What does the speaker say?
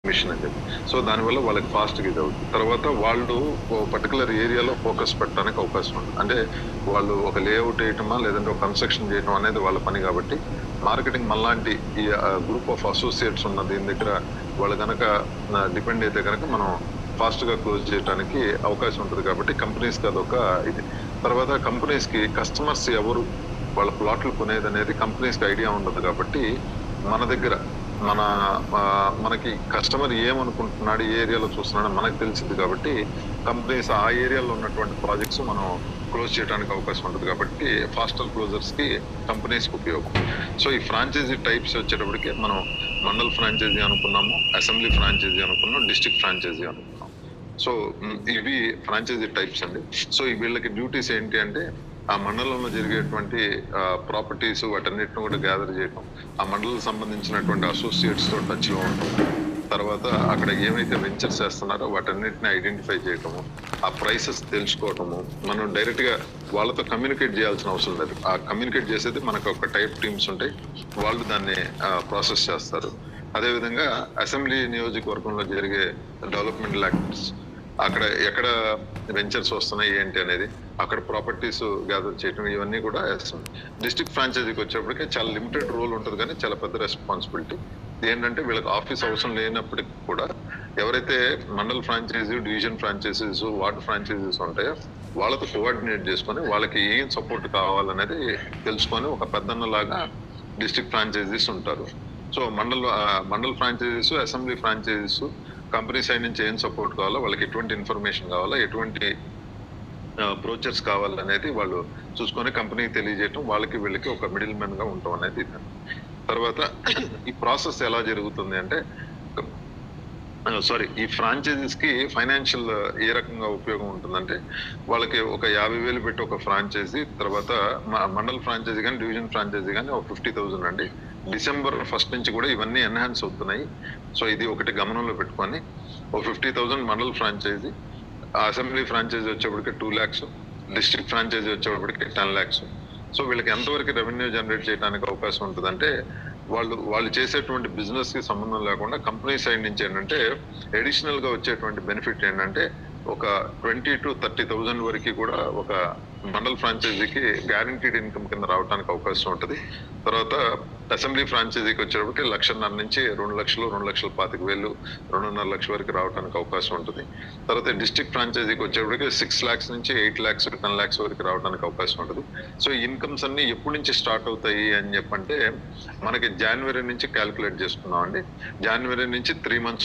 Machine అని చెప్పి. So దానివల్ల వాళ్ళకి ఫాస్ట్గా ఇది అవుతుంది. తర్వాత వాళ్ళు ఓ పర్టికులర్ ఏరియాలో ఫోకస్ పెట్టడానికి అవకాశం ఉంది. అంటే వాళ్ళు ఒక లేఅవుట్ వేయటమా లేదంటే ఒక కన్స్ట్రక్షన్ చేయటం అనేది వాళ్ళ పని కాబట్టి మార్కెటింగ్ మనలాంటి ఈ గ్రూప్ ఆఫ్ అసోసియేట్స్ ఉన్న దీని దగ్గర వాళ్ళు కనుక డిపెండ్ అయితే కనుక మనం ఫాస్ట్ గా క్లోజ్ చేయడానికి అవకాశం ఉంటుంది కాబట్టి కంపెనీస్ కి అదొక ఇది. తర్వాత కంపెనీస్ కి కస్టమర్స్ ఎవరు వాళ్ళ ప్లాట్లు కొనేది అనేది కంపెనీస్ కి ఐడియా ఉండదు కాబట్టి మన దగ్గర మనకి కస్టమర్ ఏమనుకుంటున్నాడు, ఏ ఏరియాలో చూస్తున్నాడు మనకు తెలిసింది కాబట్టి కంపెనీస్ ఆ ఏరియాలో ఉన్నటువంటి ప్రాజెక్ట్స్ మనం క్లోజ్ చేయడానికి అవకాశం ఉంటుంది కాబట్టి ఫాస్టర్ క్లోజర్స్ కి కంపెనీస్ కి ఉపయోగం. సో ఈ ఫ్రాంచైజీ టైప్స్ వచ్చేటప్పటికి మనం మండల్ ఫ్రాంచైజీ అనుకున్నాము, అసెంబ్లీ ఫ్రాంచైజీ అనుకున్నాం, డిస్ట్రిక్ట్ ఫ్రాంచైజీ అనుకున్నాం. సో ఇవి ఫ్రాంచైజీ టైప్స్ అండి. సో వీళ్ళకి డ్యూటీస్ ఏంటి అంటే ఆ మండలంలో జరిగేటువంటి ప్రాపర్టీస్ వాటన్నిటిని కూడా గ్యాదర్ చేయటం, ఆ మండలం సంబంధించినటువంటి అసోసియేట్స్ తో టచ్ లో ఉండటం, తర్వాత అక్కడ ఏమైతే వెంచర్స్ చేస్తున్నారో వాటన్నిటిని ఐడెంటిఫై చేయటము, ఆ ప్రైసెస్ తెలుసుకోవటము. మనం డైరెక్ట్ గా వాళ్ళతో కమ్యూనికేట్ చేయాల్సిన అవసరం లేదు. ఆ కమ్యూనికేట్ చేసేది మనకు ఒక టైప్ టీమ్స్ ఉంటాయి, వాళ్ళు దాన్ని ప్రాసెస్ చేస్తారు. అదేవిధంగా అసెంబ్లీ నియోజకవర్గంలో జరిగే డెవలప్మెంటల్ యాక్టివిటీస్, అక్కడ ఎక్కడ వెంచర్స్ వస్తున్నాయి ఏంటి అనేది, అక్కడ ప్రాపర్టీస్ గ్యాదర్ చేయడం, ఇవన్నీ కూడా డిస్ట్రిక్ట్ ఫ్రాంచైజీకి వచ్చేప్పటికే చాలా లిమిటెడ్ రోల్ ఉంటుంది కానీ చాలా పెద్ద రెస్పాన్సిబిలిటీ. ఏంటంటే వీళ్ళకి ఆఫీస్ అవసరం లేనప్పటికీ కూడా ఎవరైతే mandal franchisee, division franchisees, ward franchisees ఉంటాయో వాళ్ళతో కోఆర్డినేట్ చేసుకొని వాళ్ళకి ఏం సపోర్ట్ కావాలనేది తెలుసుకొని ఒక పెద్దన్నలాగా డిస్ట్రిక్ట్ ఫ్రాంచైజీస్ ఉంటారు. So mandal franchisees, assembly franchisees company side నుంచి ఏం సపోర్ట్ కావాలో, వాళ్ళకి ఎటువంటి ఇన్ఫర్మేషన్ కావాలో, ఎటువంటి బ్రోచర్స్ కావాలనేది వాళ్ళు చూసుకొని కంపెనీకి తెలియజేయటం, వాళ్ళకి వీళ్ళకి ఒక మిడిల్ మెన్ గా ఉంటాం అనేది. తర్వాత ఈ ప్రాసెస్ ఎలా జరుగుతుంది అంటే ఈ ఫ్రాంచైజీస్ కి ఫైనాన్షియల్ ఏ రకంగా ఉపయోగం ఉంటుందంటే వాళ్ళకి ఒక 50,000 పెట్టి ఒక ఫ్రాంచైజీ, తర్వాత మండల్ ఫ్రాంచైజీ కానీ డివిజన్ ఫ్రాంచైజీ కానీ ఒక 50,000 అండి. December 1st నుంచి కూడా ఇవన్నీ ఎన్హాన్స్ అవుతున్నాయి. సో ఇది ఒకటి గమనంలో పెట్టుకొని ఒక 50,000 మండల్ ఫ్రాంచైజీ, అసెంబ్లీ ఫ్రాంచైజీ వచ్చేప్పటికి 2 lakhs, డిస్ట్రిక్ట్ ఫ్రాంచైజీ వచ్చేప్పటికి 10 lakhs. సో వీళ్ళకి ఎంతవరకు రెవెన్యూ జనరేట్ చేయడానికి అవకాశం ఉంటుంది అంటే వాళ్ళు చేసేటువంటి బిజినెస్ కి సంబంధం లేకుండా కంపెనీ సైడ్ నుంచి ఏంటంటే అడిషనల్ గా వచ్చేటువంటి బెనిఫిట్ ఏంటంటే ఒక 20,000 to 30,000 వరకు కూడా ఒక మండల్ ఫ్రాంచైజీకి గ్యారంటీడ్ ఇన్కమ్ కింద రావడానికి అవకాశం ఉంటుంది. తర్వాత అసెంబ్లీ ఫ్రాంచైజీకి వచ్చేటప్పటికి 1,50,000 నుంచి 2 లక్షలు, 2,25,000, 2.5 లక్షల వరకు రావడానికి అవకాశం ఉంటుంది. తర్వాత డిస్ట్రిక్ట్ ఫ్రాంచైజీకి వచ్చేటప్పటికి 6 lakhs నుంచి 8 lakhs, 10 lakhs వరకు రావడానికి అవకాశం ఉంటుంది. సో ఇన్కమ్స్ అన్ని ఎప్పటి నుంచి స్టార్ట్ అవుతాయి అని చెప్పంటే మనకి జనవరి నుంచి క్యాల్కులేట్ చేసుకున్నాం అండి. జనవరి నుంచి 3 months